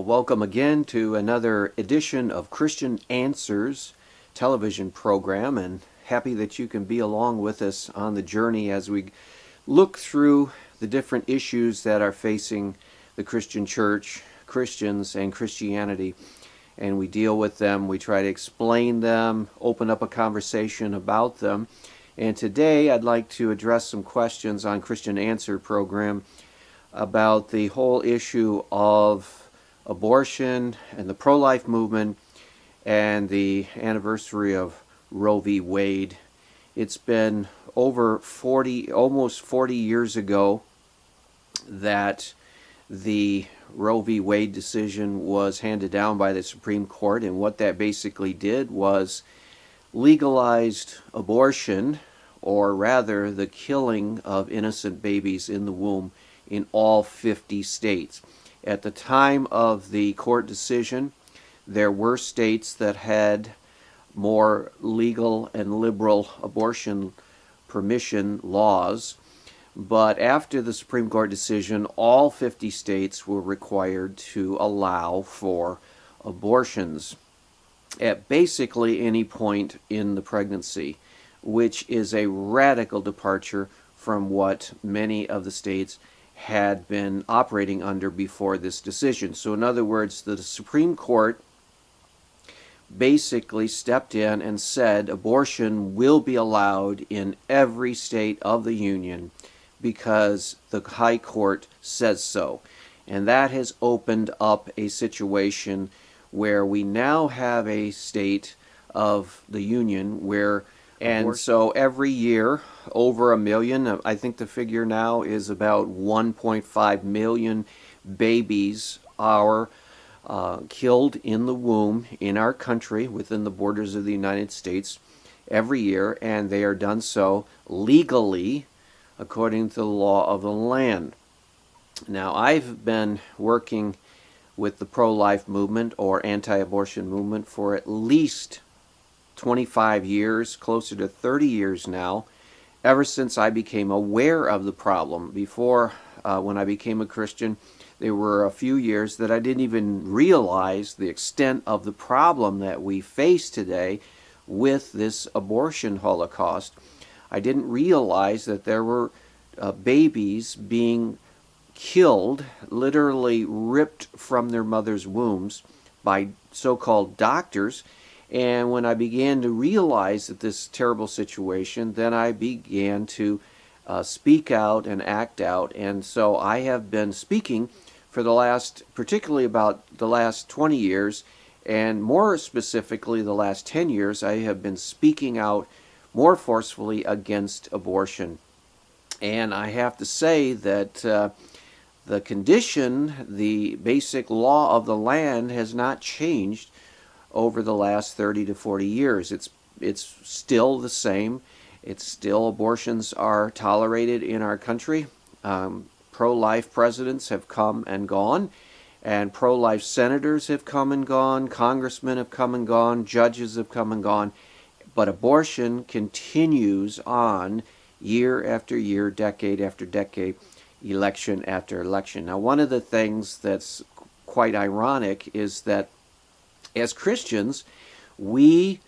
Welcome again to another edition of Christian Answers television program, and happy that you can be along with us on the journey as we look through the different issues that are facing the Christian church, Christians, and Christianity. And we deal with them, we try to explain them, open up a conversation about them. And today I'd like to address some questions on Christian Answer program about the whole issue of abortion and the pro-life movement and the anniversary of Roe v. Wade. It's been over almost 40 years ago that the Roe v. Wade decision was handed down by the Supreme Court, and what that basically did was legalized abortion, or rather the killing of innocent babies in the womb in all 50 states. At the time of the court decision, there were states that had more legal and liberal abortion permission laws, but after the Supreme Court decision, all 50 states were required to allow for abortions at basically any point in the pregnancy, which is a radical departure from what many of the states had been operating under before this decision. So in other words, the Supreme Court basically stepped in and said abortion will be allowed in every state of the Union because the High Court says so. And that has opened up a situation where we now have a state of the Union where so every year, over 1 million, I think the figure now is about 1.5 million babies are killed in the womb in our country within the borders of the United States every year, and they are done so legally according to the law of the land. Now, I've been working with the pro-life movement or anti-abortion movement for at least 25 years, closer to 30 years now, ever since I became aware of the problem. Before, when I became a Christian, there were a few years that I didn't even realize the extent of the problem that we face today with this abortion holocaust. I didn't realize that there were babies being killed, literally ripped from their mother's wombs by so-called doctors. And when I began to realize that this terrible situation, then I began to speak out and act out. And so I have been speaking for particularly about the last 20 years, and more specifically the last 10 years, I have been speaking out more forcefully against abortion. And I have to say that the condition, the basic law of the land has not changed over the last 30 to 40 years. It's still the same. It's still abortions are tolerated in our country. Pro-life presidents have come and gone, and pro-life senators have come and gone, congressmen have come and gone, judges have come and gone, but abortion continues on year after year, decade after decade, election after election. Now, one of the things that's quite ironic is that as Christians, we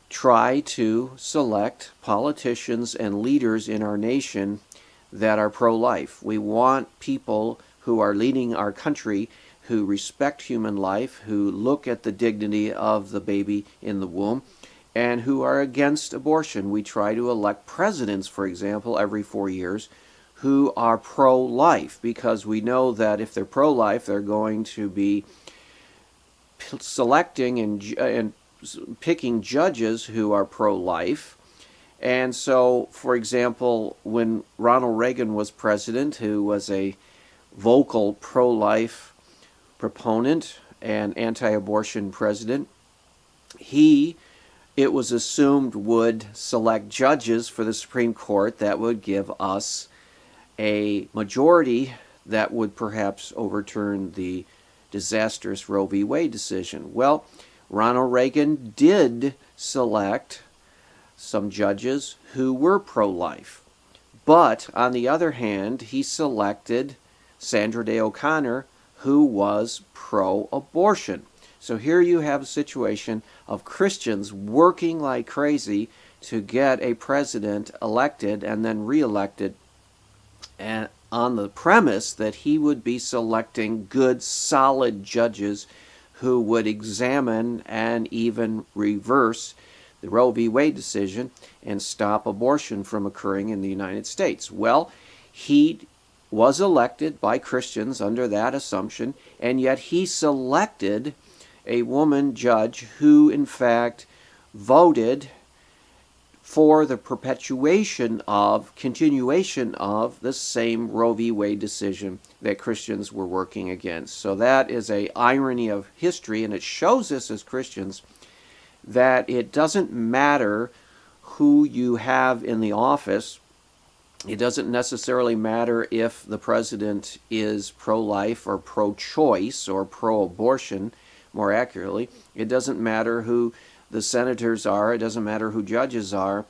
try to select politicians and leaders in our nation that are pro-life. We want people who are leading our country who respect human life, who look at the dignity of the baby in the womb, and who are against abortion. We try to elect presidents, for example, every 4 years who are pro-life, because we know that if they're pro-life, they're going to be selecting and picking judges who are pro-life. And so, for example, when Ronald Reagan was president, who was a vocal pro-life proponent and anti-abortion president, it was assumed, would select judges for the Supreme Court that would give us a majority that would perhaps overturn the disastrous Roe v. Wade decision. Well, Ronald Reagan did select some judges who were pro-life. But on the other hand, he selected Sandra Day O'Connor, who was pro-abortion. So here you have a situation of Christians working like crazy to get a president elected and then reelected, and on the premise that he would be selecting good, solid judges who would examine and even reverse the Roe v. Wade decision and stop abortion from occurring in the United States. Well, he was elected by Christians under that assumption, and yet he selected a woman judge who, in fact, voted for the continuation of the same Roe v. Wade decision that Christians were working against. So that is an irony of history, and it shows us as Christians that it doesn't matter who you have in the office. It doesn't necessarily matter if the president is pro-life or pro-choice or pro-abortion, more accurately. It doesn't matter who the senators are. It doesn't matter who judges are.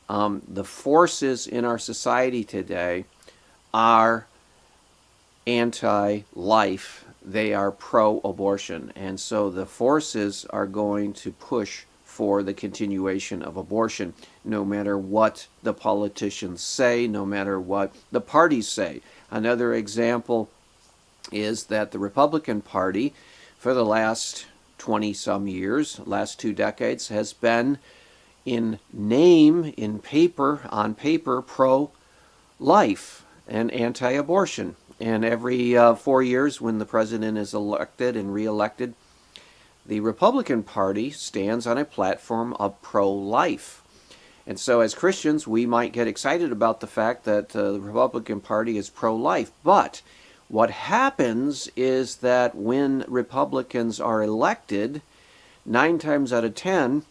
The forces in our society today are anti-life. They are pro-abortion. And so the forces are going to push for the continuation of abortion, no matter what the politicians say, no matter what the parties say. Another example is that the Republican Party, for the last 20-some years, last 2 decades, has been in name, on paper, pro-life and anti-abortion. And every 4 years when the president is elected and reelected, the Republican Party stands on a platform of pro-life. And so as Christians, we might get excited about the fact that the Republican Party is pro-life. But what happens is that when Republicans are elected, 9 times out of 10,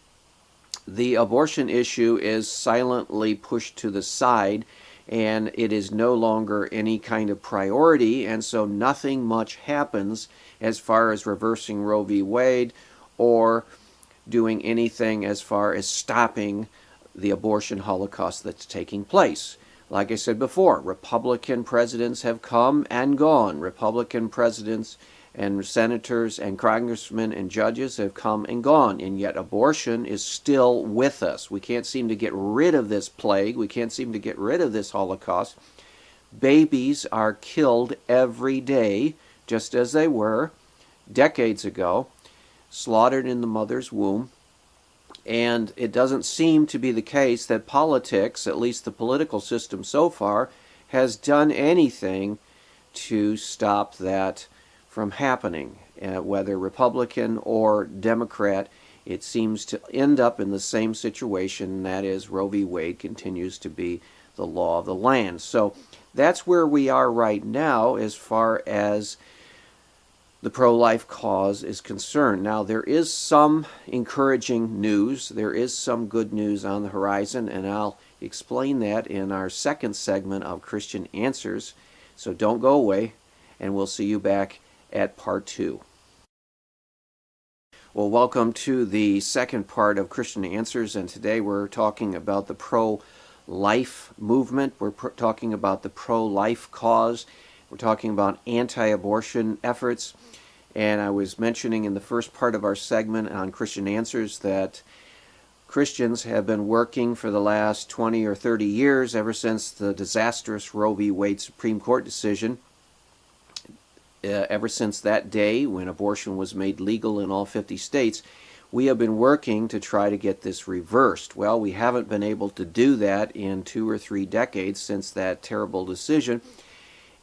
the abortion issue is silently pushed to the side, and it is no longer any kind of priority, and so nothing much happens as far as reversing Roe v. Wade or doing anything as far as stopping the abortion holocaust that's taking place. Like I said before, Republican presidents have come and gone. Republican presidents and senators and congressmen and judges have come and gone, and yet abortion is still with us. We can't seem to get rid of this plague. We can't seem to get rid of this Holocaust. Babies are killed every day, just as they were decades ago, slaughtered in the mother's womb. And it doesn't seem to be the case that politics, at least the political system so far, has done anything to stop that from happening. Whether Republican or Democrat, it seems to end up in the same situation, and that is Roe v. Wade continues to be the law of the land. So that's where we are right now as far as the pro-life cause is concerned. Now, there is some encouraging news. There is some good news on the horizon, and I'll explain that in our second segment of Christian Answers. So don't go away, and we'll see you back at part 2. Well, welcome to the second part of Christian Answers, and today we're talking about the pro-life movement. We're talking about the pro-life cause. We're talking about anti-abortion efforts. And I was mentioning in the first part of our segment on Christian Answers that Christians have been working for the last 20 or 30 years, ever since the disastrous Roe v. Wade Supreme Court decision. Ever since that day when abortion was made legal in all 50 states, we have been working to try to get this reversed. Well, we haven't been able to do that in 2 or 3 decades since that terrible decision.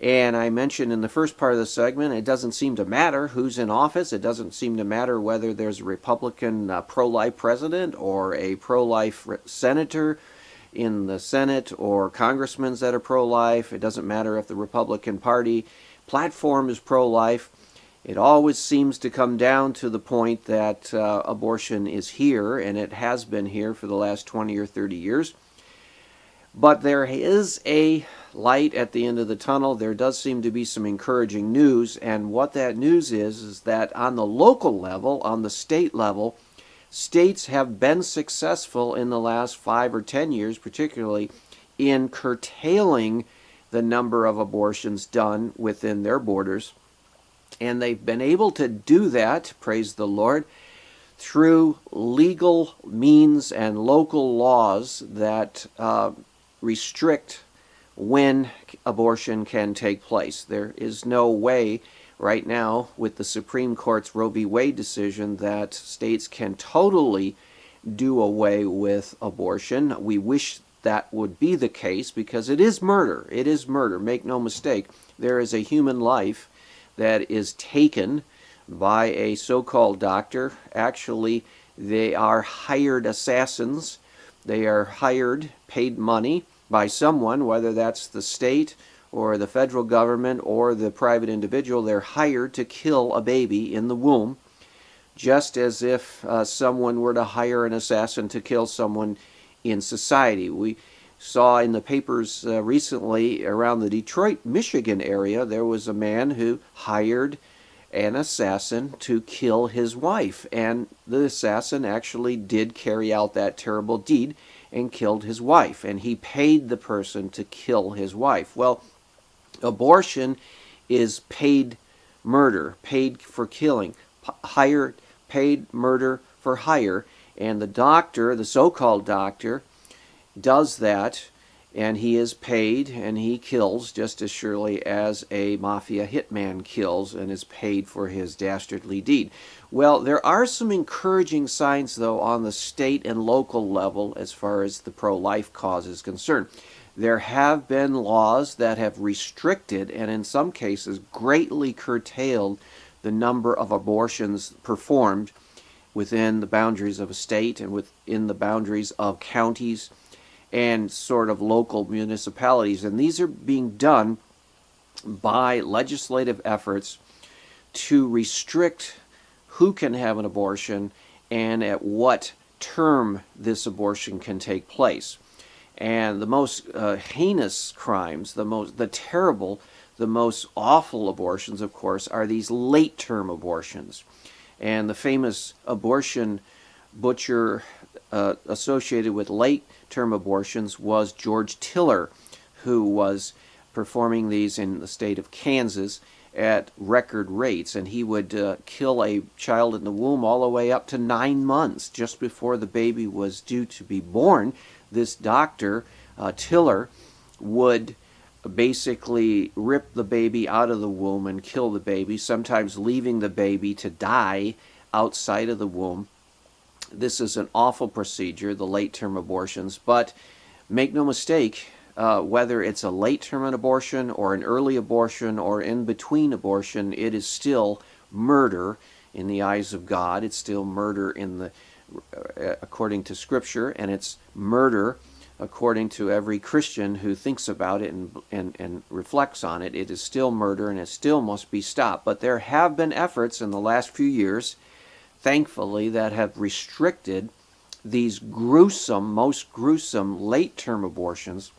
And I mentioned in the first part of the segment, it doesn't seem to matter who's in office. It doesn't seem to matter whether there's a Republican pro-life president or a pro-life senator in the Senate or congressmen that are pro-life. It doesn't matter if the Republican Party platform is pro-life. It always seems to come down to the point that abortion is here, and it has been here for the last 20 or 30 years. But there is a light at the end of the tunnel. There does seem to be some encouraging news, and what that news is that on the local level, on the state level, states have been successful in the last 5 or 10 years, particularly in curtailing the number of abortions done within their borders. And they've been able to do that, praise the Lord, through legal means and local laws that restrict when abortion can take place. There is no way right now with the Supreme Court's Roe v. Wade decision that states can totally do away with abortion. We wish that would be the case because it is murder. It is murder. Make no mistake. There is a human life that is taken by a so-called doctor. Actually, they are hired assassins. They are hired, paid money by someone, whether that's the state or the federal government or the private individual. They're hired to kill a baby in the womb, just as if someone were to hire an assassin to kill someone in society. We saw in the papers recently around the Detroit, Michigan area, there was a man who hired an assassin to kill his wife, and the assassin actually did carry out that terrible deed and killed his wife, and he paid the person to kill his wife. Well, abortion is paid murder, paid for killing, hired, paid murder for hire, and the doctor, the so-called doctor, does that, and he is paid and he kills just as surely as a mafia hitman kills and is paid for his dastardly deed. Well, there are some encouraging signs, though, on the state and local level as far as the pro-life cause is concerned. There have been laws that have restricted and in some cases greatly curtailed the number of abortions performed within the boundaries of a state and within the boundaries of counties and sort of local municipalities. And these are being done by legislative efforts to restrict who can have an abortion and at what term this abortion can take place. And the most heinous crimes, the terrible, the most awful abortions, of course, are these late-term abortions. And the famous abortion butcher associated with late-term abortions was George Tiller, who was performing these in the state of Kansas at record rates, and he would kill a child in the womb all the way up to 9 months, just before the baby was due to be born. This doctor, Tiller, would basically rip the baby out of the womb and kill the baby, sometimes leaving the baby to die outside of the womb. This is an awful procedure, the late-term abortions, but make no mistake, whether it's a late-term abortion or an early abortion or in-between abortion, it is still murder in the eyes of God. It's still murder according to Scripture, and it's murder according to every Christian who thinks about it and reflects on it. It is still murder, and it still must be stopped. But there have been efforts in the last few years, thankfully, that have restricted these gruesome, most gruesome late-term abortions.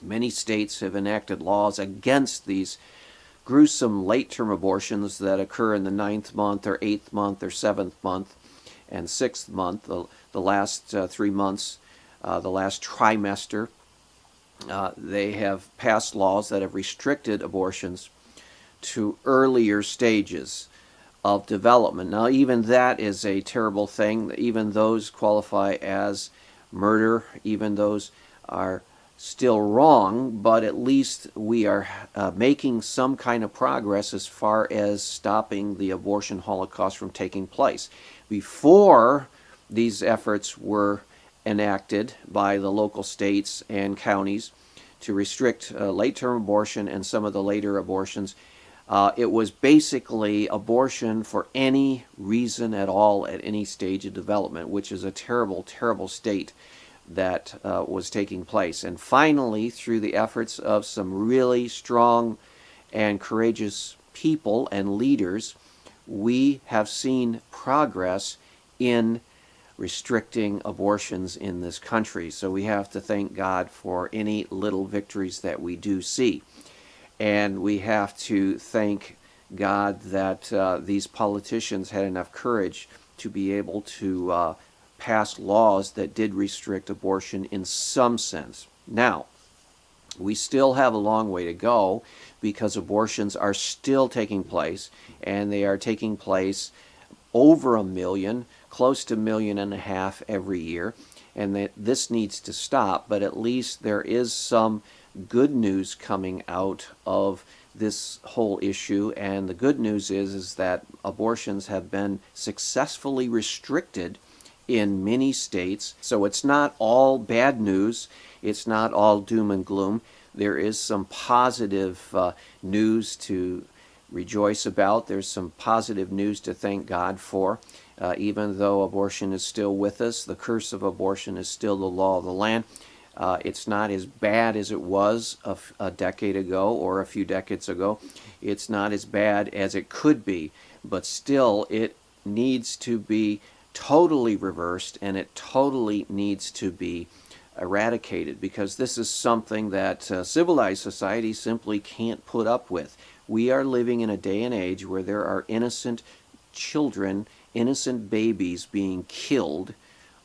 Many states have enacted laws against these gruesome late-term abortions that occur in the 9th month or 8th month or 7th month and 6th month, the last 3 months, the last trimester. They have passed laws that have restricted abortions to earlier stages of development. Now, even that is a terrible thing. Even those qualify as murder. Even those are still wrong, but at least we are making some kind of progress as far as stopping the abortion holocaust from taking place. Before these efforts were enacted by the local states and counties to restrict late-term abortion and some of the later abortions, it was basically abortion for any reason at all at any stage of development, which is a terrible, terrible state that was taking place. And finally, through the efforts of some really strong and courageous people and leaders, we have seen progress in restricting abortions in this country. So we have to thank God for any little victories that we do see. And we have to thank God that these politicians had enough courage to be able to pass laws that did restrict abortion in some sense. Now, We still have a long way to go because abortions are still taking place, and they are taking place over 1 million, close to 1.5 million every year, and that this needs to stop. But at least there is some good news coming out of this whole issue, and the good news is that abortions have been successfully restricted in many states. So it's not all bad news, it's not all doom and gloom. There is some positive news to rejoice about. There's some positive news to thank God for. Even though abortion is still with us, the curse of abortion is still the law of the land. It's not as bad as it was a decade ago or a few decades ago. It's not as bad as it could be, but still it needs to be totally reversed, and it totally needs to be eradicated, because this is something that civilized society simply can't put up with. We are living in a day and age where there are innocent children, innocent babies being killed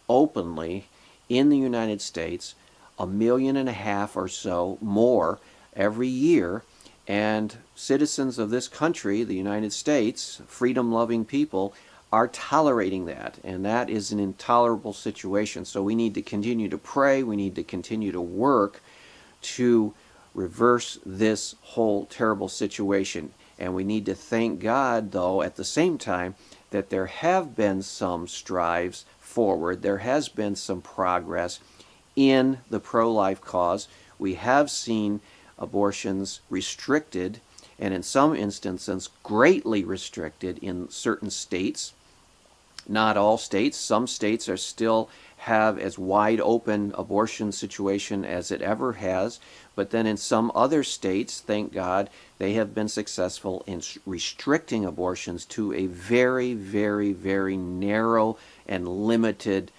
openly in the United States, 1.5 million or so more every year, and citizens of this country, the United States, freedom-loving people, are tolerating that, and that is an intolerable situation. So we need to continue to pray, we need to continue to work to reverse this whole terrible situation. And we need to thank God, though, at the same time, that there have been some strives forward, there has been some progress in the pro-life cause. We have seen abortions restricted, and in some instances greatly restricted in certain states. Not all states. Some states are still have as wide open abortion situation as it ever has, but then in some other states, thank God, they have been successful in restricting abortions to a very, very, very narrow and limited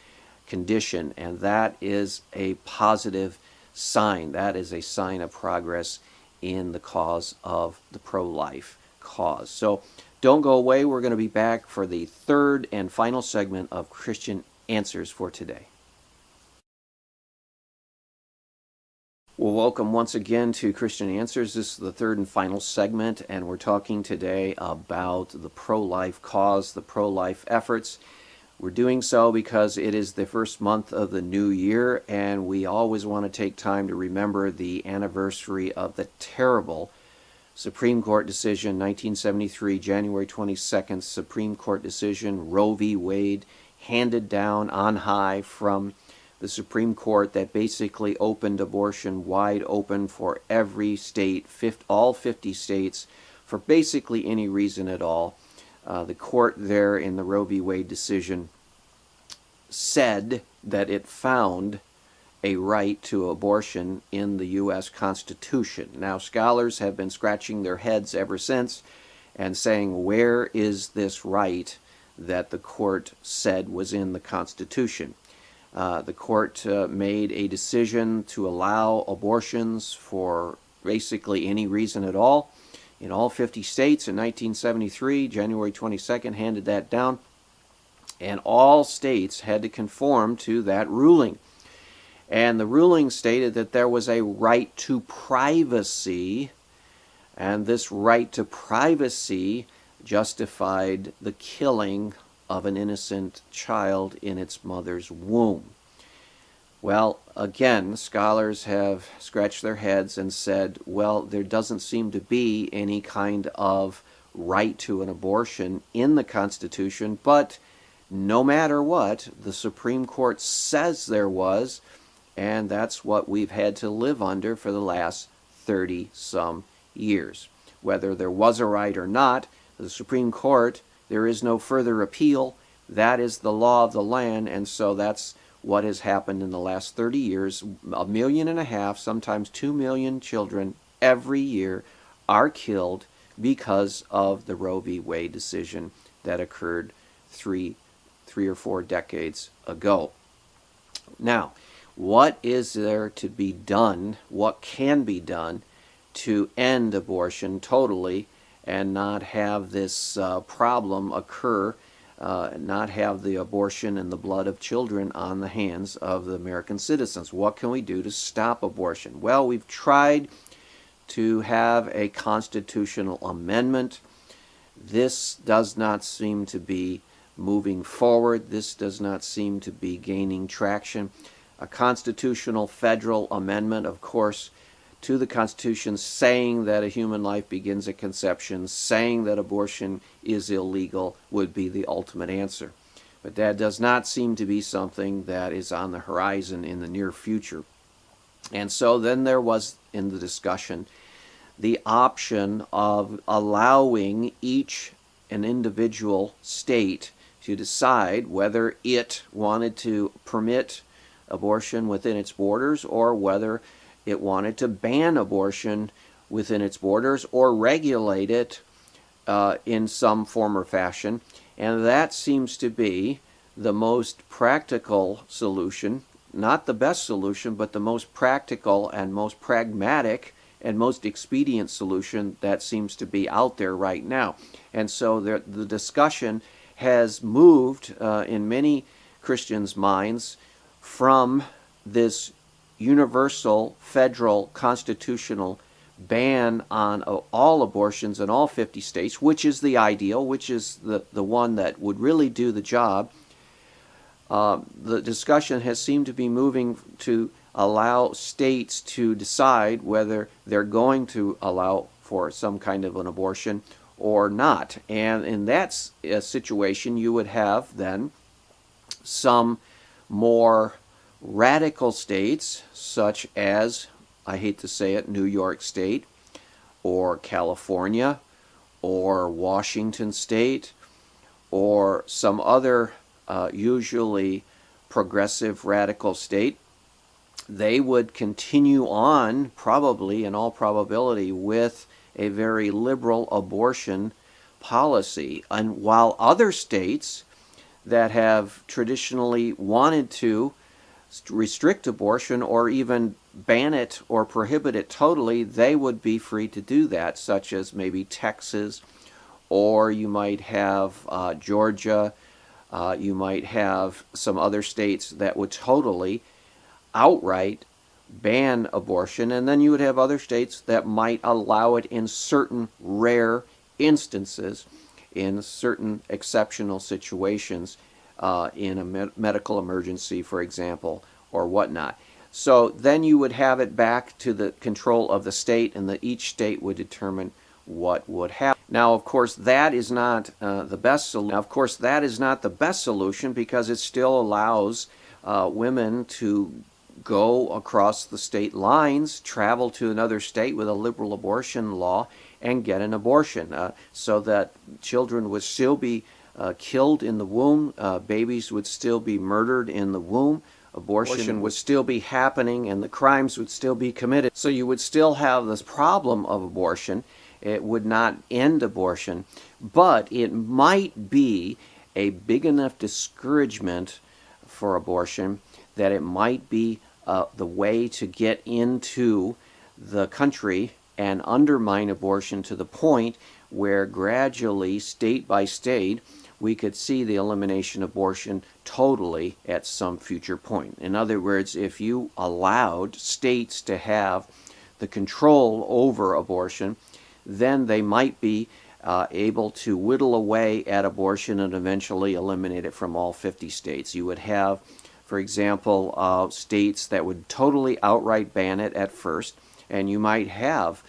condition, and that is a positive sign. That is a sign of progress in the cause of the pro-life cause. So don't go away. We're going to be back for the third and final segment of Christian Answers for today. Well, welcome once again to Christian Answers. This is the third and final segment, and we're talking today about the pro-life cause, the pro-life efforts. We're doing so because it is the first month of the new year, and we always want to take time to remember the anniversary of the terrible Supreme Court decision, 1973, January 22nd, Supreme Court decision, Roe v. Wade, handed down on high from the Supreme Court, that basically opened abortion wide open for every state, all 50 states, for basically any reason at all. The court there in the Roe v. Wade decision said that it found a right to abortion in the U.S. Constitution. Now, scholars have been scratching their heads ever since and saying, where is this right that the court said was in the Constitution? The court made a decision to allow abortions for basically any reason at all in all 50 states in 1973. January 22nd handed that down, and all states had to conform to that ruling. And the ruling stated that there was a right to privacy, and this right to privacy justified the killing of an innocent child in its mother's womb. Well, again, scholars have scratched their heads and said, well, there doesn't seem to be any kind of right to an abortion in the Constitution, but no matter what, the Supreme Court says there was, and that's what we've had to live under for the last 30-some years. Whether there was a right or not, the Supreme Court, there is no further appeal. That is the law of the land, and so that's what has happened in the last 30 years. 1.5 million, sometimes 2 million children every year are killed because of the Roe v. Wade decision that occurred three or four decades ago. Now, what is there to be done? What can be done to end abortion totally and not have this problem occur not have the abortion and the blood of children on the hands of the American citizens. What can we do to stop abortion? Well, we've tried to have a constitutional amendment. This does not seem to be moving forward. This does not seem to be gaining traction. A constitutional federal amendment, of course, to the Constitution, saying that a human life begins at conception, saying that abortion is illegal, would be the ultimate answer. But that does not seem to be something that is on the horizon in the near future. And so then there was, in the discussion, the option of allowing an individual state to decide whether it wanted to permit abortion within its borders, or whether it wanted to ban abortion within its borders or regulate it in some form or fashion. And that seems to be the most practical solution, not the best solution, but the most practical and most pragmatic and most expedient solution that seems to be out there right now. And so the discussion has moved in many Christians' minds from this universal federal constitutional ban on all abortions in all 50 states, which is the ideal, which is the one that would really do the job. The discussion has seemed to be moving to allow states to decide whether they're going to allow for some kind of an abortion or not. And in that situation, you would have then some more radical states, such as, I hate to say it, New York State, or California, or Washington State, or some other usually progressive radical state. They would continue on, probably in all probability, with a very liberal abortion policy. And while other states that have traditionally wanted to restrict abortion or even ban it or prohibit it totally, they would be free to do that, such as maybe Texas, or you might have Georgia, you might have some other states that would totally outright ban abortion, and then you would have other states that might allow it in certain rare instances, in certain exceptional situations, in a medical emergency, for example, or whatnot. So then you would have it back to the control of the state, and each state would determine what would happen. Now, of course, that is not the best solution. Now, of course, that is not the best solution, because it still allows women to go across the state lines, travel to another state with a liberal abortion law, and get an abortion, so that children would still be killed in the womb, babies would still be murdered in the womb, abortion would still be happening, and the crimes would still be committed. So you would still have this problem of abortion. It would not end abortion, but it might be a big enough discouragement for abortion that it might be the way to get into the country and undermine abortion to the point where gradually, state by state, we could see the elimination of abortion totally at some future point. In other words, if you allowed states to have the control over abortion, then they might be able to whittle away at abortion and eventually eliminate it from all 50 states. You would have, for example, states that would totally outright ban it at first, and you might have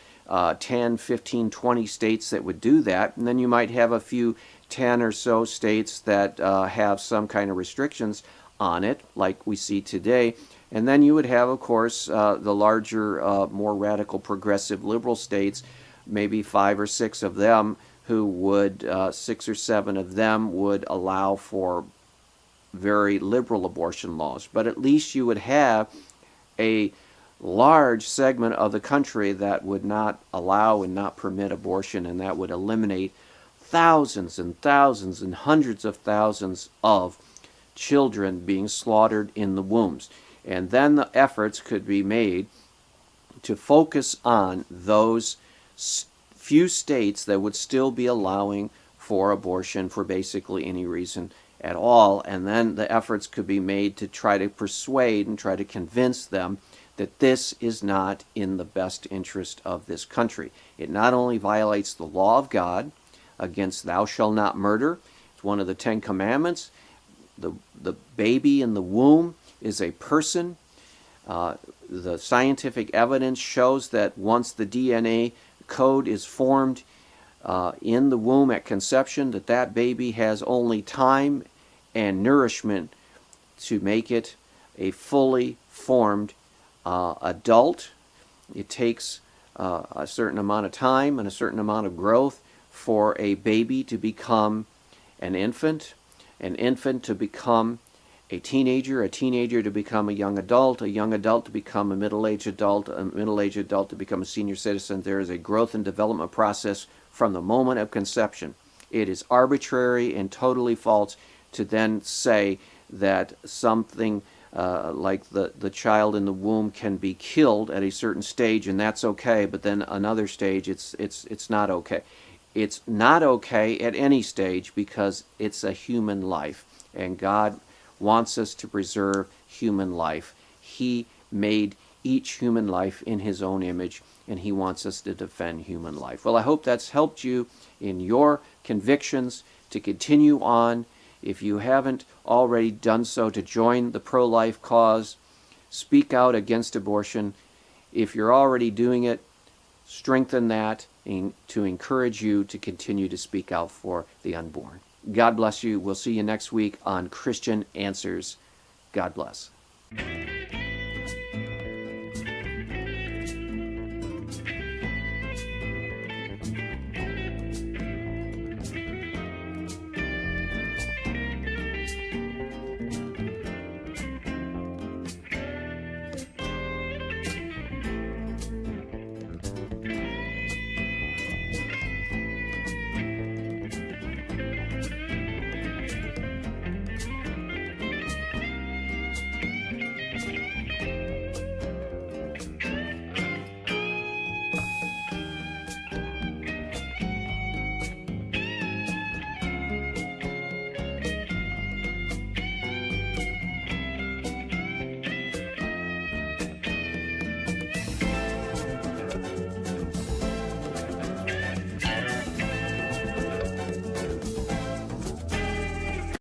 10, 15, 20 states that would do that, and then you might have a few 10 or so states that have some kind of restrictions on it, like we see today. And then you would have, of course, the larger, more radical, progressive, liberal states, maybe 5 or 6 of them, who would, 6 or 7 of them would allow for very liberal abortion laws. But at least you would have a large segment of the country that would not allow and not permit abortion, and that would eliminate thousands and thousands and hundreds of thousands of children being slaughtered in the wombs. And then the efforts could be made to focus on those few states that would still be allowing for abortion for basically any reason at all. And then the efforts could be made to try to persuade and try to convince them that this is not in the best interest of this country. It not only violates the law of God against thou shalt not murder, it's one of the 10 commandments. The baby in the womb is a person. The scientific evidence shows that once the DNA code is formed in the womb at conception, that baby has only time and nourishment to make it a fully formed adult. It takes a certain amount of time and a certain amount of growth for a baby to become an infant to become a teenager to become a young adult to become a middle-aged adult to become a senior citizen. There is a growth and development process from the moment of conception. It is arbitrary and totally false to then say that something like the child in the womb can be killed at a certain stage and that's okay, but then another stage it's not okay. It's not okay at any stage because it's a human life, and God wants us to preserve human life. He made each human life in His own image, and He wants us to defend human life. Well, I hope that's helped you in your convictions to continue on. If you haven't already done so, to join the pro-life cause, speak out against abortion. If you're already doing it, strengthen that to encourage you to continue to speak out for the unborn. God bless you. We'll see you next week on Christian Answers. God bless.